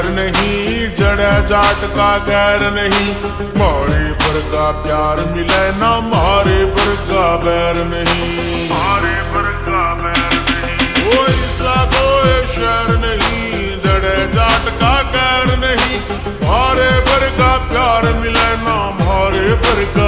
बैर नहीं, जड़े जाट का गैर नहीं। मारे पर का प्यार मिले ना, मारे पर का बैर नहीं, मारे पर का बैर नहीं। कोई सा कोई शहर नहीं, जड़े जाट का गैर नहीं। मारे पर का प्यार मिले ना, मारे पर का